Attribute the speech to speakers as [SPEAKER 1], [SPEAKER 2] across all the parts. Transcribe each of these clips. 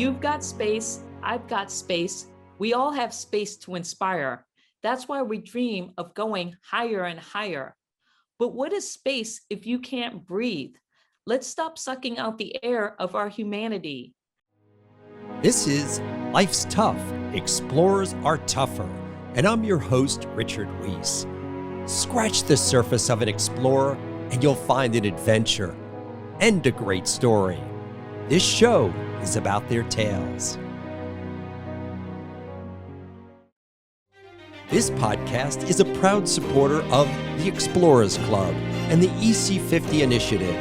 [SPEAKER 1] You've got space, I've got space. We all have space to inspire. That's why we dream of going higher and higher. But what is space if you can't breathe? Let's stop sucking out the air of our humanity.
[SPEAKER 2] This is Life's Tough, Explorers Are Tougher, and I'm your host, Richard Wiese. Scratch the surface of an explorer and you'll find an adventure and a great story. This show is about their tales. This podcast is a proud supporter of the Explorers Club and the EC50 Initiative,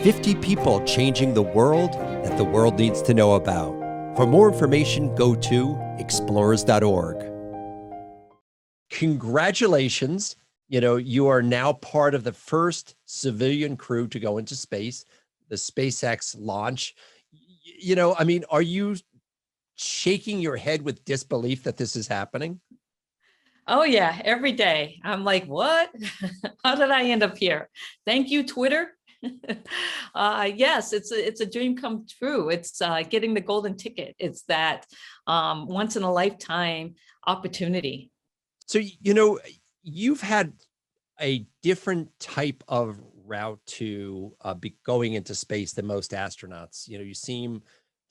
[SPEAKER 2] 50 people changing the world that the world needs to know about. For more information, go to explorers.org. Congratulations. You are now part of the first civilian crew to go into space, the SpaceX launch. Are you shaking your head with disbelief that this is happening?
[SPEAKER 1] Oh yeah, every day. I'm like, what? How did I end up here? Thank you, Twitter. Yes, it's a dream come true. It's getting the golden ticket. It's that once in a lifetime opportunity.
[SPEAKER 2] So, you've had a different type of route to be going into space than most astronauts. You seem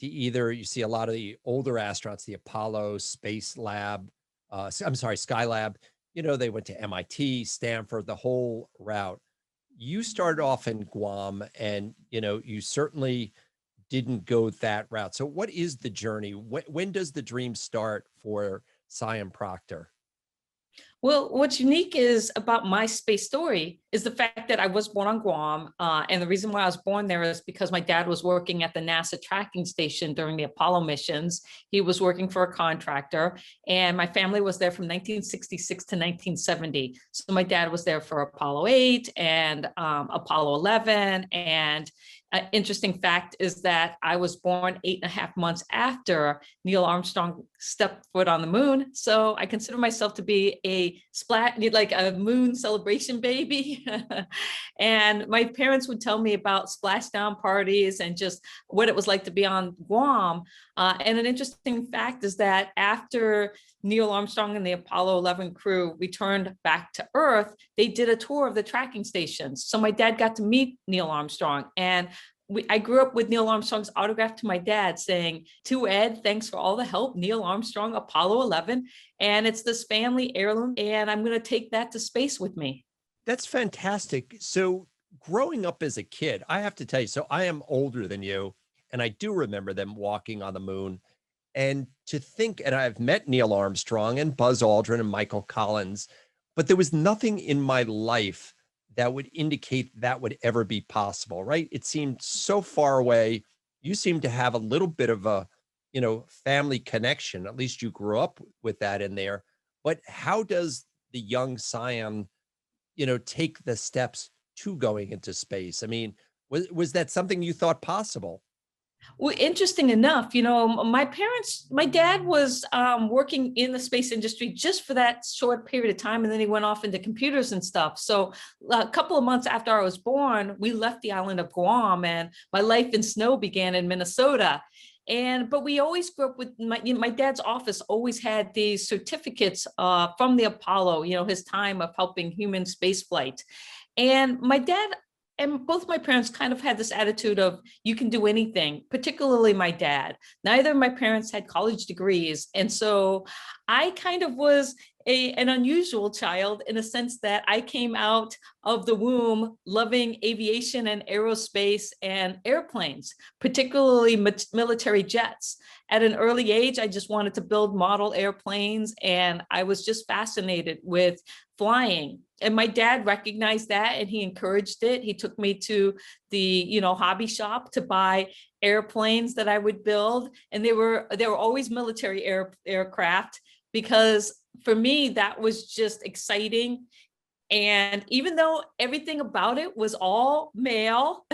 [SPEAKER 2] to you see a lot of the older astronauts, the Apollo Space Lab, Skylab, they went to MIT, Stanford, the whole route. You started off in Guam and, you certainly didn't go that route. So what is the journey? When does the dream start for Sian Proctor?
[SPEAKER 1] Well, what's unique is about my space story is the fact that I was born on Guam. And the reason why I was born there is because my dad was working at the NASA tracking station during the Apollo missions. He was working for a contractor, and my family was there from 1966 to 1970. So my dad was there for Apollo 8 and Apollo 11. And an interesting fact is that I was born 8.5 months after Neil Armstrong stepped foot on the moon. So I consider myself to be a moon celebration baby. And my parents would tell me about splashdown parties and just what it was like to be on Guam. And an interesting fact is that after Neil Armstrong and the Apollo 11 crew returned back to Earth, they did a tour of the tracking stations. So my dad got to meet Neil Armstrong, and I grew up with Neil Armstrong's autograph to my dad saying, "To Ed, thanks for all the help, Neil Armstrong, Apollo 11." And it's this family heirloom, and I'm going to take that to space with me.
[SPEAKER 2] That's fantastic. So growing up as a kid, I have to tell you, so I am older than you, and I do remember them walking on the moon. And to think, and I've met Neil Armstrong and Buzz Aldrin and Michael Collins, but there was nothing in my life that would indicate that would ever be possible, right? It seemed so far away. You seem to have a little bit of a, family connection. At least you grew up with that in there. But how does the young Sian, take the steps to going into space? I mean, was that something you thought possible?
[SPEAKER 1] Well, interesting enough, my dad was working in the space industry just for that short period of time, and then he went off into computers and stuff. So a couple of months after I was born, we left the island of Guam, and my life in snow began in Minnesota. But we always grew up with my dad's office always had these certificates from the Apollo, his time of helping human spaceflight. And my dad and both my parents kind of had this attitude of you can do anything, particularly my dad. Neither of my parents had college degrees. And so I kind of was an unusual child in a sense that I came out of the womb loving aviation and aerospace and airplanes, particularly military jets. At an early age, I just wanted to build model airplanes, and I was just fascinated with flying. And my dad recognized that, and he encouraged it. He took me to the, hobby shop to buy airplanes that I would build, and they were always military aircraft, because for me that was just exciting. And even though everything about it was all male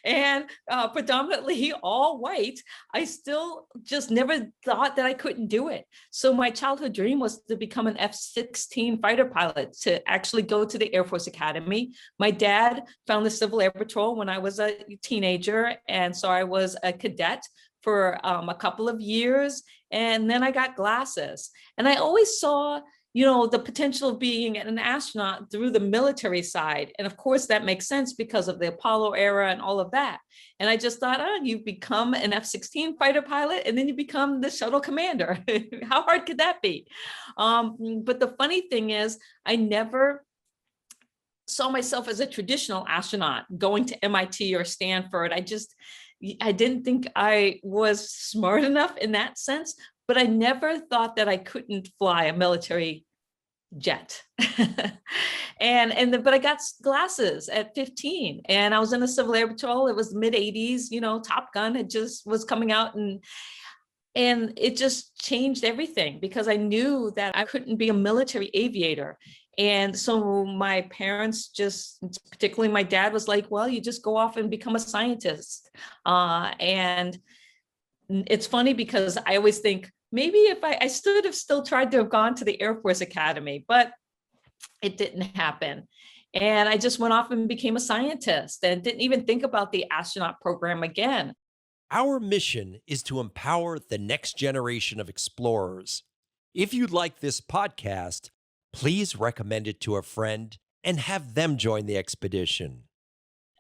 [SPEAKER 1] and predominantly all white, I still just never thought that I couldn't do it. So my childhood dream was to become an F-16 fighter pilot, to actually go to the Air Force Academy. My dad found the Civil Air Patrol when I was a teenager, and so I was a cadet for a couple of years. And then I got glasses. And I always saw, the potential of being an astronaut through the military side. And of course, that makes sense because of the Apollo era and all of that. And I just thought, oh, you become an F-16 fighter pilot and then you become the shuttle commander. How hard could that be? But the funny thing is, I never saw myself as a traditional astronaut going to MIT or Stanford. I didn't think I was smart enough in that sense, but I never thought that I couldn't fly a military jet. But I got glasses at 15 and I was in the Civil Air Patrol. It was the mid 80s, Top Gun had just was coming out, and it just changed everything because I knew that I couldn't be a military aviator. And so my parents particularly my dad, was like, well, you just go off and become a scientist. And it's funny because I always think maybe if I should have still tried to have gone to the Air Force Academy, but it didn't happen. And I just went off and became a scientist and didn't even think about the astronaut program again.
[SPEAKER 2] Our mission is to empower the next generation of explorers. If you like this podcast, please recommend it to a friend and have them join the expedition.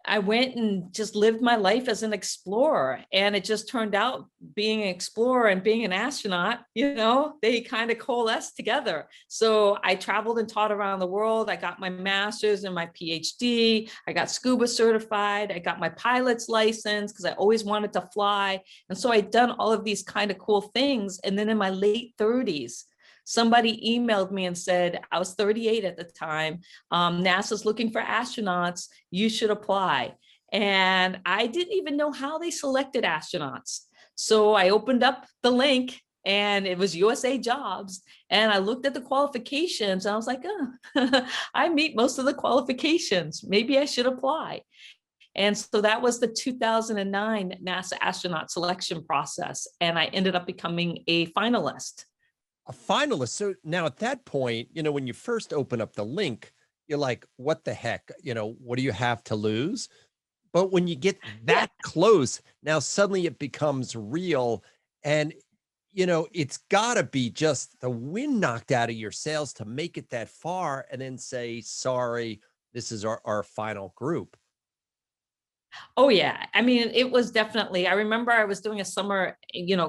[SPEAKER 1] I went and just lived my life as an explorer, and it just turned out being an explorer and being an astronaut, they kind of coalesced together. So I traveled and taught around the world. I got my master's and my PhD. I got scuba certified. I got my pilot's license because I always wanted to fly. And so I'd done all of these kind of cool things. And then in my late 30s, somebody emailed me and said, I was 38 at the time, NASA's looking for astronauts, you should apply. And I didn't even know how they selected astronauts. So I opened up the link and it was USA Jobs. And I looked at the qualifications and I was like, oh, I meet most of the qualifications. Maybe I should apply. And so that was the 2009 NASA astronaut selection process. And I ended up becoming a finalist.
[SPEAKER 2] A finalist. So now at that point, when you first open up the link, you're like, what the heck? What do you have to lose? But when you get that close, now suddenly it becomes real. And, it's got to be just the wind knocked out of your sails to make it that far and then say, sorry, this is our final group.
[SPEAKER 1] Oh yeah. I mean, it was definitely, I remember I was doing a summer,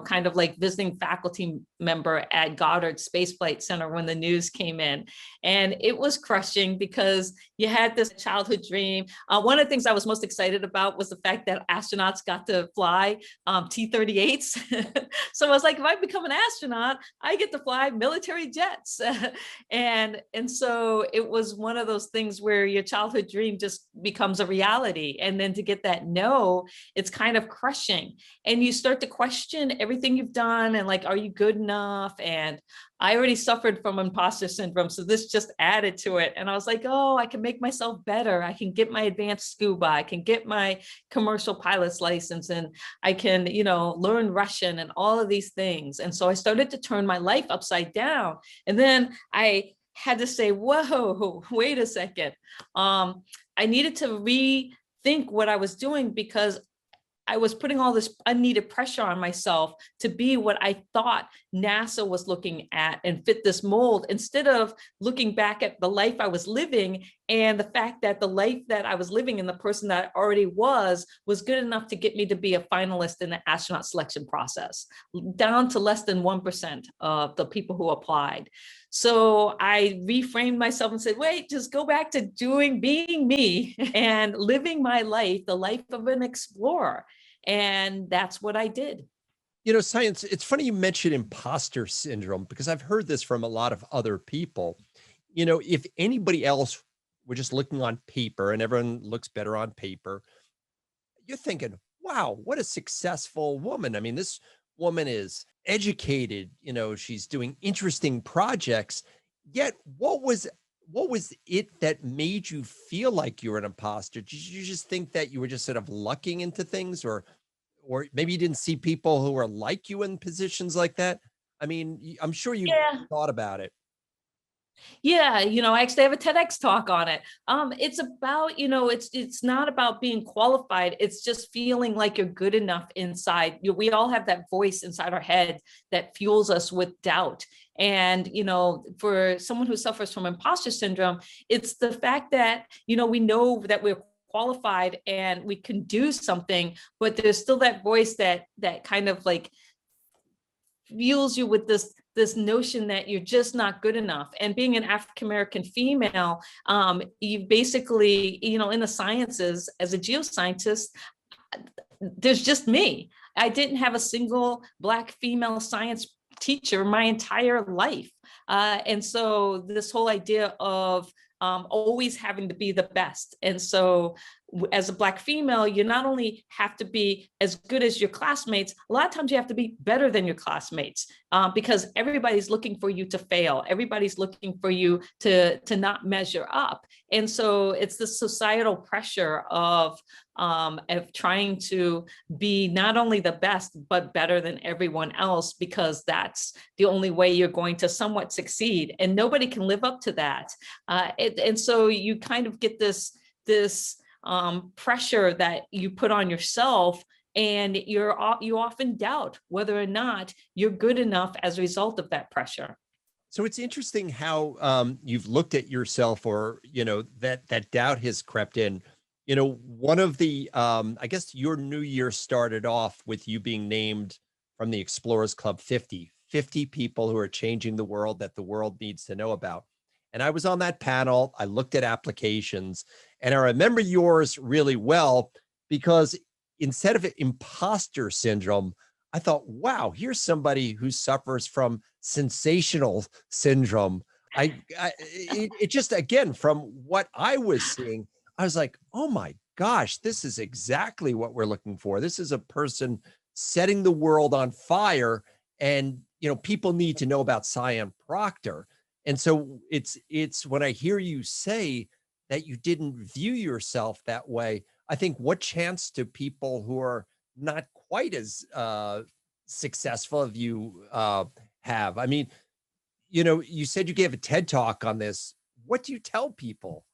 [SPEAKER 1] kind of like visiting faculty member at Goddard Space Flight Center when the news came in. And it was crushing because you had this childhood dream. One of the things I was most excited about was the fact that astronauts got to fly T-38s. So I was like, if I become an astronaut, I get to fly military jets. and so it was one of those things where your childhood dream just becomes a reality. And then to get that no, it's kind of crushing. And you start to question everything you've done and like, are you good enough? And I already suffered from imposter syndrome. So this just added to it. And I was like, oh, I can make myself better. I can get my advanced scuba. I can get my commercial pilot's license and I can, learn Russian and all of these things. And so I started to turn my life upside down. And then I had to say, whoa, wait a second. I needed to rethink what I was doing because I was putting all this unneeded pressure on myself to be what I thought NASA was looking at and fit this mold, instead of looking back at the life I was living and the fact that the life that I was living and the person that I already was good enough to get me to be a finalist in the astronaut selection process, down to less than 1% of the people who applied. So I reframed myself and said, wait, just go back to being me and living my life, the life of an explorer. And that's what I did.
[SPEAKER 2] Science, it's funny you mentioned imposter syndrome because I've heard this from a lot of other people. If anybody else were just looking on paper and everyone looks better on paper, you're thinking, wow, what a successful woman. I mean, this woman is educated, she's doing interesting projects. Yet what was it that made you feel like you were an imposter? Did you just think that you were just sort of lucking into things, or maybe you didn't see people who were like you in positions like that? I mean, I'm sure you thought about it.
[SPEAKER 1] Yeah, I actually have a TEDx talk on it. It's about, it's not about being qualified. It's just feeling like you're good enough inside. We all have that voice inside our head that fuels us with doubt. And, for someone who suffers from imposter syndrome, it's the fact that, we know that we're qualified and we can do something, but there's still that voice that kind of like fuels you with this notion that you're just not good enough. And being an African American female, you basically, in the sciences, as a geoscientist, there's just me. I didn't have a single Black female science teacher my entire life. And so this whole idea of always having to be the best. And so as a Black female, you not only have to be as good as your classmates, a lot of times you have to be better than your classmates, because everybody's looking for you to fail. Everybody's looking for you to not measure up. And so it's the societal pressure of trying to be not only the best, but better than everyone else, because that's the only way you're going to somewhat succeed. And nobody can live up to that. And so you kind of get this pressure that you put on yourself, and you often doubt whether or not you're good enough as a result of that pressure.
[SPEAKER 2] So it's interesting how you've looked at yourself, or that doubt has crept in. One of the I guess your new year started off with you being named from the Explorers Club 50 people who are changing the world, that the world needs to know about. And I was on that panel. I looked at applications, and I remember yours really well, because instead of imposter syndrome, I thought, wow, here's somebody who suffers from sensational syndrome. It just, again, from what I was seeing, I was like, oh my gosh, this is exactly what we're looking for. This is a person setting the world on fire, and people need to know about Sian Proctor. And so it's when I hear you say that you didn't view yourself that way, I think, what chance do people who are not quite as successful as you have? I mean, you said you gave a TED talk on this. What do you tell people?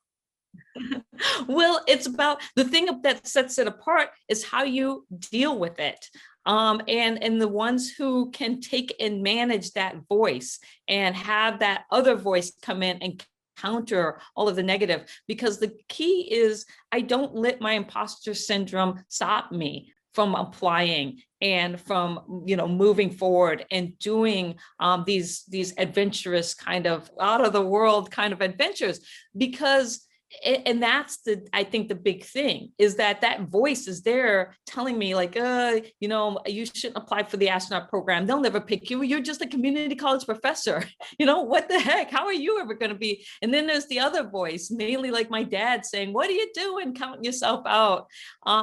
[SPEAKER 1] Well, it's about the thing that sets it apart is how you deal with it. And the ones who can take and manage that voice and have that other voice come in and counter all of the negative, because the key is I don't let my imposter syndrome stop me from applying and from moving forward and doing these adventurous kind of out of the world kind of adventures. Because and that's I think the big thing is that voice is there telling me like, you shouldn't apply for the astronaut program. They'll never pick you. You're just a community college professor. What the heck? How are you ever going to be? And then there's the other voice, mainly like my dad, saying, what are you doing? Counting yourself out.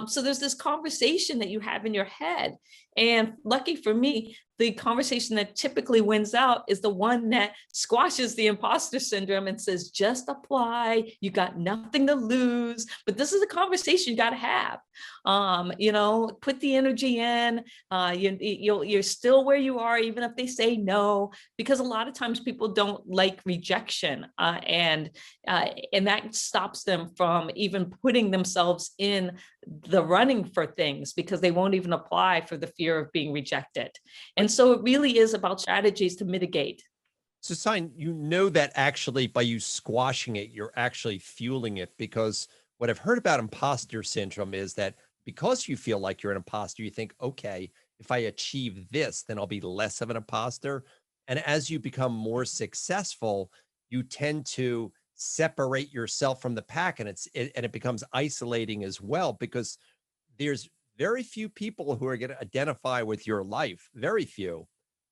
[SPEAKER 1] So there's this conversation that you have in your head. And lucky for me, the conversation that typically wins out is the one that squashes the imposter syndrome and says, just apply, you got nothing to lose. But this is a conversation you got to have. Put the energy in. You're still where you are, even if they say no, because a lot of times people don't like rejection, and that stops them from even putting themselves in the running for things, because they won't even apply for the fear of being rejected. And so it really is about strategies to mitigate.
[SPEAKER 2] So, Sian, that actually by you squashing it, you're actually fueling it, because what I've heard about imposter syndrome is that because you feel like you're an imposter, you think, okay, if I achieve this, then I'll be less of an imposter. And as you become more successful, you tend to separate yourself from the pack, and it becomes isolating as well, because there's very few people who are going to identify with your life, very few.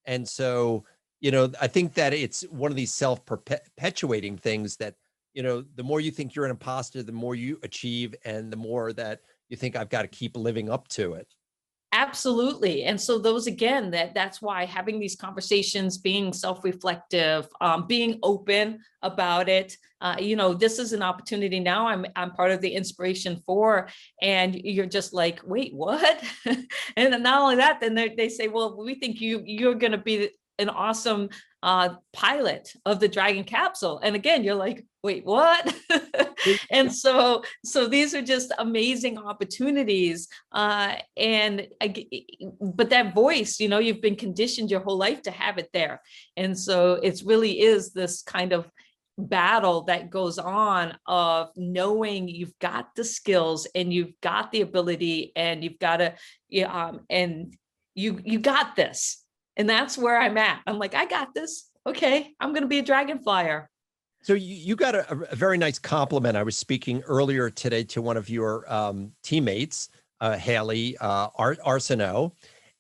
[SPEAKER 2] And so, I think that it's one of these self-perpetuating things that, the more you think you're an imposter, the more you achieve, and the more that you think I've got to keep living up to it.
[SPEAKER 1] Absolutely. And so those, again, that's why having these conversations, being self-reflective, being open about it. This is an opportunity now. I'm part of the Inspiration 4, and you're just like, wait, what? And not only that, then they say, well, we think you're going to be an awesome pilot of the Dragon capsule. And again, you're like, wait, what? And so these are just amazing opportunities. But that voice, you know, you've been conditioned your whole life to have it there. And so it really is this kind of battle that goes on of knowing you've got the skills and you've got the ability and you've got to, and you got this. And that's where I'm at. I'm like, I got this. Okay, I'm going to be a dragon flyer.
[SPEAKER 2] So you got a very nice compliment. I was speaking earlier today to one of your teammates, Haley Arsenault,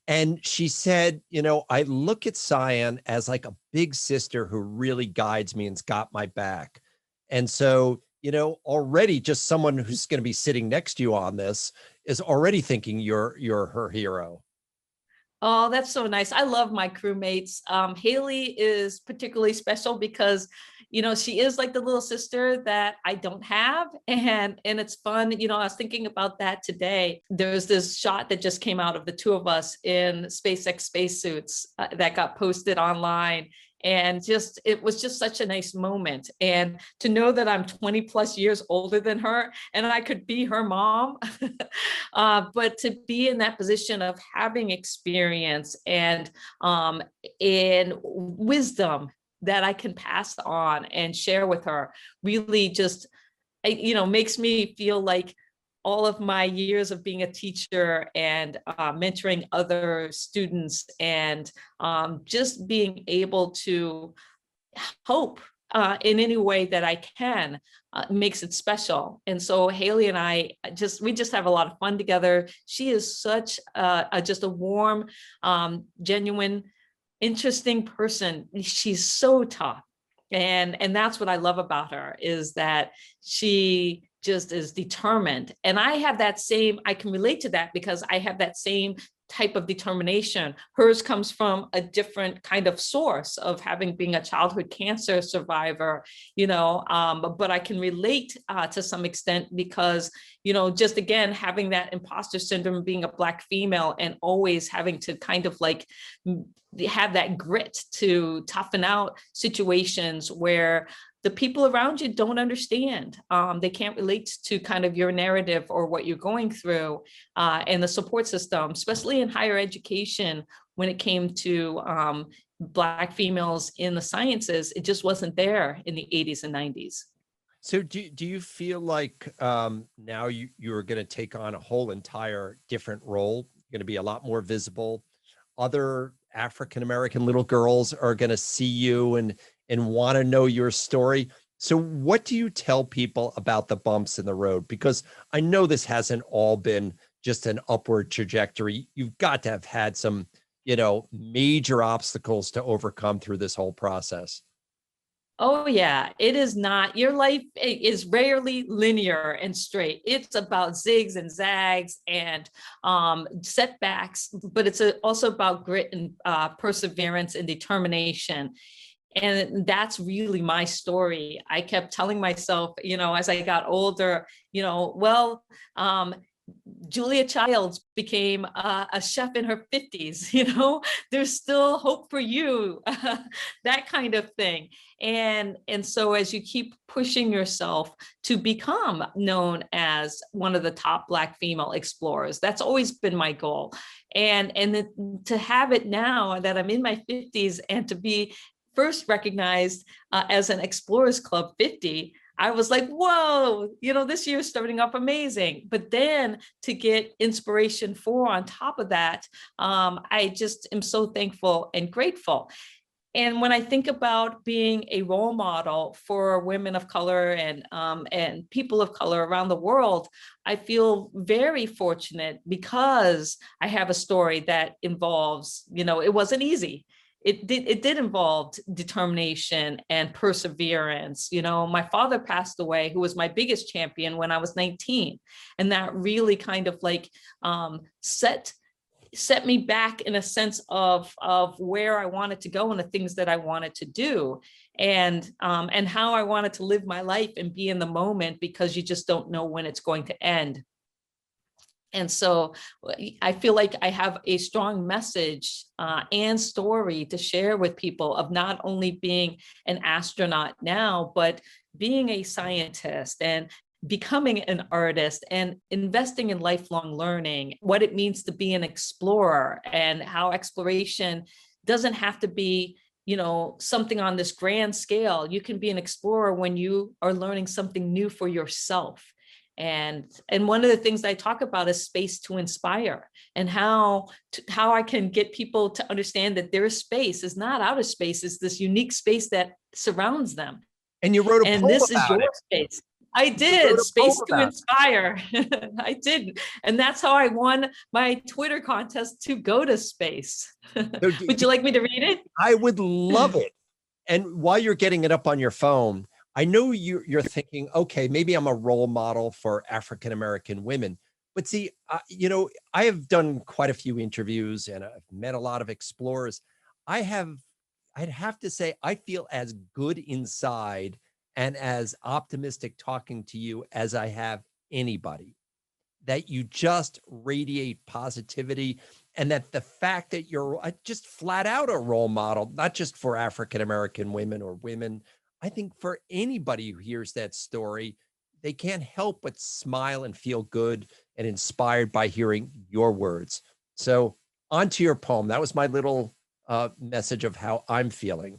[SPEAKER 2] and she said, you know, I look at Sian as like a big sister who really guides me and's got my back. And so, you know, already just someone who's going to be sitting next to you on this is already thinking you're her hero.
[SPEAKER 1] Oh, that's so nice. I love my crewmates. Haley is particularly special because, you know, she is like the little sister that I don't have. And it's fun. You know, I was thinking about that today. There's this shot that just came out of the two of us in SpaceX spacesuits that got posted online. And just, it was just such a nice moment. And to know that I'm 20 plus years older than her and I could be her mom, but to be in that position of having experience and wisdom that I can pass on and share with her really just, you know, makes me feel like all of my years of being a teacher and mentoring other students and just being able to hope in any way that I can makes it special. And so Haley and we just have a lot of fun together. She is such just a warm, genuine, interesting person. She's so tough. And that's what I love about her, is that she just is determined. And I have that same, I can relate to that because I have that same type of determination. Hers comes from a different kind of source of having been a childhood cancer survivor, you know, but I can relate to some extent because, you know, just again, having that imposter syndrome, being a Black female and always having to kind of like have that grit to toughen out situations where the people around you don't understand. They can't relate to kind of your narrative or what you're going through, and the support system, especially in higher education, when it came to Black females in the sciences, it just wasn't there in the 80s and 90s.
[SPEAKER 2] So do you feel like now you're going to take on a whole entire different role, going to be a lot more visible? Other African-American little girls are going to see you and want to know your story. So what do you tell people about the bumps in the road? Because I know this hasn't all been just an upward trajectory. You've got to have had some, you know, major obstacles to overcome through this whole process.
[SPEAKER 1] Oh yeah, it is not. Your life is rarely linear and straight. It's about zigs and zags and setbacks, but it's also about grit and perseverance and determination. And that's really my story. I kept telling myself, you know, as I got older, you know, well, Julia Childs became a chef in her 50s, you know, there's still hope for you, that kind of thing. And so as you keep pushing yourself to become known as one of the top Black female explorers, that's always been my goal. And to have it now that I'm in my 50s and to be first recognized as an Explorers Club 50, I was like, whoa, you know, this year's starting off amazing. But then to get inspiration for on top of that, I just am so thankful and grateful. And when I think about being a role model for women of color and people of color around the world, I feel very fortunate because I have a story that involves, you know, it wasn't easy. It did involve determination and perseverance. You know, my father passed away, who was my biggest champion when I was 19. And that really kind of like set me back in a sense of where I wanted to go and the things that I wanted to do, and how I wanted to live my life and be in the moment, because you just don't know when it's going to end. And so I feel like I have a strong message and story to share with people of not only being an astronaut now, but being a scientist and becoming an artist and investing in lifelong learning, what it means to be an explorer, and how exploration doesn't have to be, you know, something on this grand scale. You can be an explorer when you are learning something new for yourself. And one of the things I talk about is space to inspire, and how I can get people to understand that their space is not outer space, it's this unique space that surrounds them.
[SPEAKER 2] And you wrote a
[SPEAKER 1] And
[SPEAKER 2] poem
[SPEAKER 1] this is
[SPEAKER 2] about
[SPEAKER 1] your
[SPEAKER 2] it.
[SPEAKER 1] space. I
[SPEAKER 2] You wrote
[SPEAKER 1] did,
[SPEAKER 2] a poem
[SPEAKER 1] space to
[SPEAKER 2] about
[SPEAKER 1] inspire. I did. And that's how I won my Twitter contest to go to space.
[SPEAKER 2] it. So
[SPEAKER 1] Would you like me to read it?
[SPEAKER 2] I would love it. And while you're getting it up on your phone, I know you're thinking, okay, maybe I'm a role model for African-American women. But see, you know, I have done quite a few interviews and I've met a lot of explorers. I'd have to say, I feel as good inside and as optimistic talking to you as I have anybody. That you just radiate positivity, and that the fact that you're just flat out a role model, not just for African-American women or women, I think for anybody who hears that story, they can't help but smile and feel good and inspired by hearing your words. So on to your poem. That was my little message of how I'm feeling.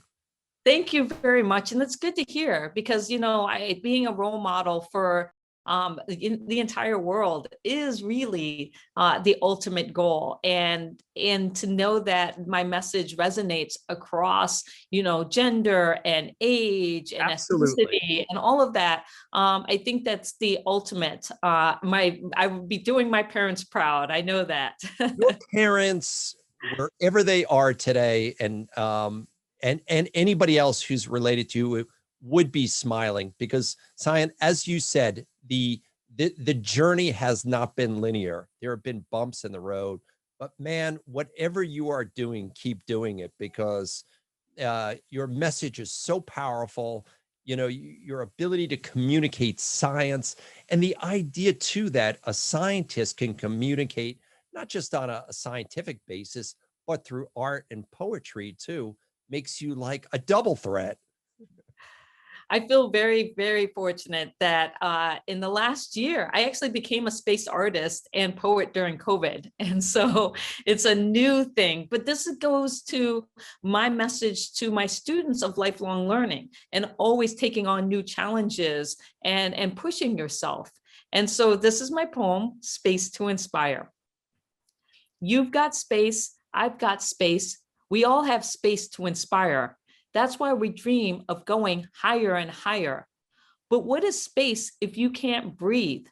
[SPEAKER 1] Thank you very much. And that's good to hear, because, you know, being a role model for the entire world is really the ultimate goal. And to know that my message resonates across, you know, gender and age and
[SPEAKER 2] Absolutely.
[SPEAKER 1] ethnicity and all of that. I think that's the ultimate. I would be doing my parents proud. I know that.
[SPEAKER 2] Your parents, wherever they are today, and anybody else who's related to you would be smiling, because Sian, as you said, the journey has not been linear. There have been bumps in the road, but man, whatever you are doing, keep doing it, because your message is so powerful. You know, your ability to communicate science, and the idea too that a scientist can communicate not just on a scientific basis, but through art and poetry too, makes you like a double threat.
[SPEAKER 1] I feel very, very fortunate that in the last year, I actually became a space artist and poet during COVID. And so it's a new thing, but this goes to my message to my students of lifelong learning and always taking on new challenges and pushing yourself. And so this is my poem, Space to Inspire. You've got space, I've got space. We all have space to inspire. That's why we dream of going higher and higher. But what is space if you can't breathe?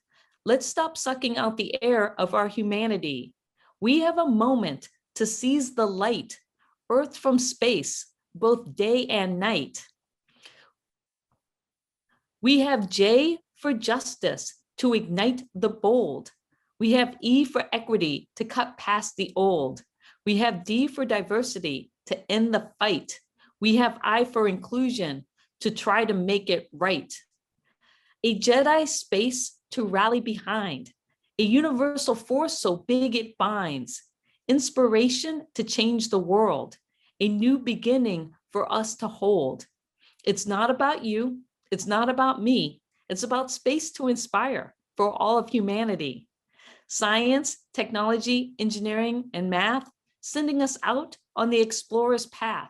[SPEAKER 1] Let's stop sucking out the air of our humanity. We have a moment to seize the light, Earth from space, both day and night. We have J for justice, to ignite the bold. We have E for equity, to cut past the old. We have D for diversity, to end the fight. We have I for inclusion, to try to make it right. A JEDI space to rally behind. A universal force so big it binds. Inspiration to change the world. A new beginning for us to hold. It's not about you. It's not about me. It's about space to inspire for all of humanity. Science, technology, engineering, and math, sending us out on the explorer's path.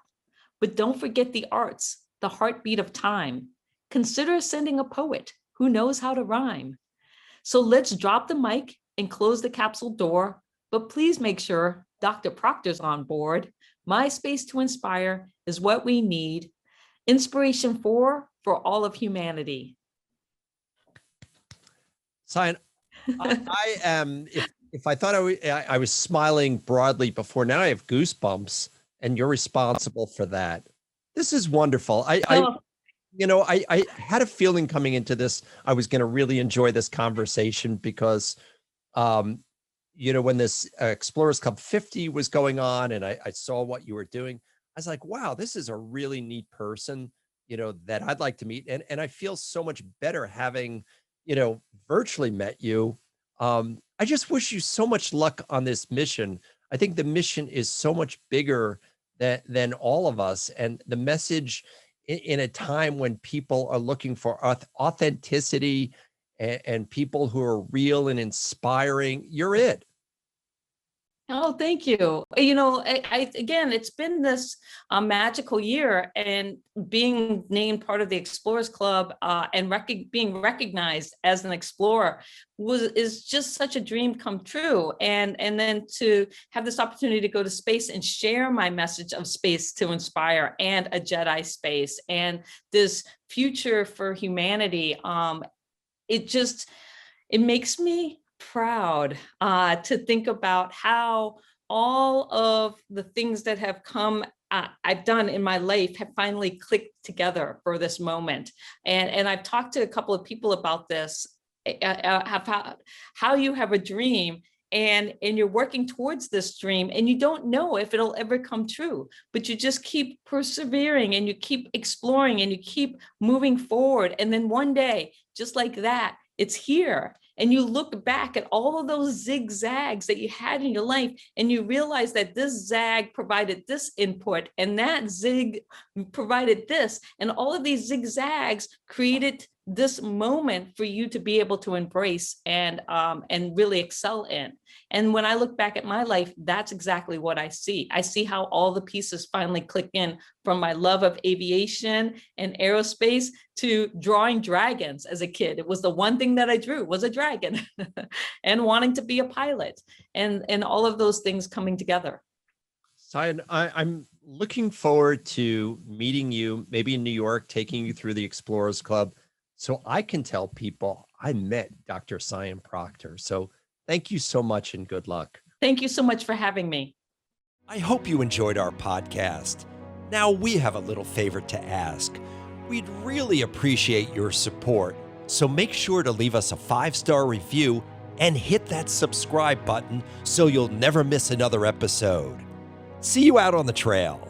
[SPEAKER 1] But don't forget the arts, the heartbeat of time. Consider sending a poet who knows how to rhyme. So let's drop the mic and close the capsule door, but please make sure Dr. Proctor's on board. My space to inspire is what we need. Inspiration for all of humanity.
[SPEAKER 2] Sian, I am, if I thought I was smiling broadly before, now I have goosebumps, and you're responsible for that. This is wonderful. You know, I had a feeling coming into this, I was going to really enjoy this conversation because, you know, when this Explorers Club 50 was going on and I saw what you were doing, I was like, wow, this is a really neat person, you know, that I'd like to meet. And I feel so much better having, you know, virtually met you I just wish you so much luck on this mission. I think the mission is so much bigger than all of us. And the message in a time when people are looking for authenticity and people who are real and inspiring, you're it.
[SPEAKER 1] Oh, thank you. Again, it's been this magical year, and being named part of the Explorers Club and being recognized as an explorer is just such a dream come true. And then to have this opportunity to go to space and share my message of space to inspire, and a JEDI space, and this future for humanity, it makes me proud to think about how all of the things that have come I've done in my life have finally clicked together for this moment. And I've talked to a couple of people about this, how you have a dream, and you're working towards this dream, and you don't know if it'll ever come true, but you just keep persevering, and you keep exploring, and you keep moving forward. And then one day, just like that, it's here. And you look back at all of those zigzags that you had in your life, and you realize that this zag provided this input, and that zig provided this, and all of these zigzags created this moment for you to be able to embrace and really excel in. And when I look back at my life, that's exactly what I see. I see how all the pieces finally click in, from my love of aviation and aerospace to drawing dragons as a kid. It was the one thing that I drew, was a dragon, and wanting to be a pilot, and all of those things coming together.
[SPEAKER 2] Sian, I'm looking forward to meeting you, maybe in New York, taking you through the Explorers Club, so I can tell people I met Dr. Sian Proctor. So thank you so much, and good luck.
[SPEAKER 1] Thank you so much for having me.
[SPEAKER 3] I hope you enjoyed our podcast. Now we have a little favor to ask. We'd really appreciate your support, so make sure to leave us a 5-star review and hit that subscribe button so you'll never miss another episode. See you out on the trail.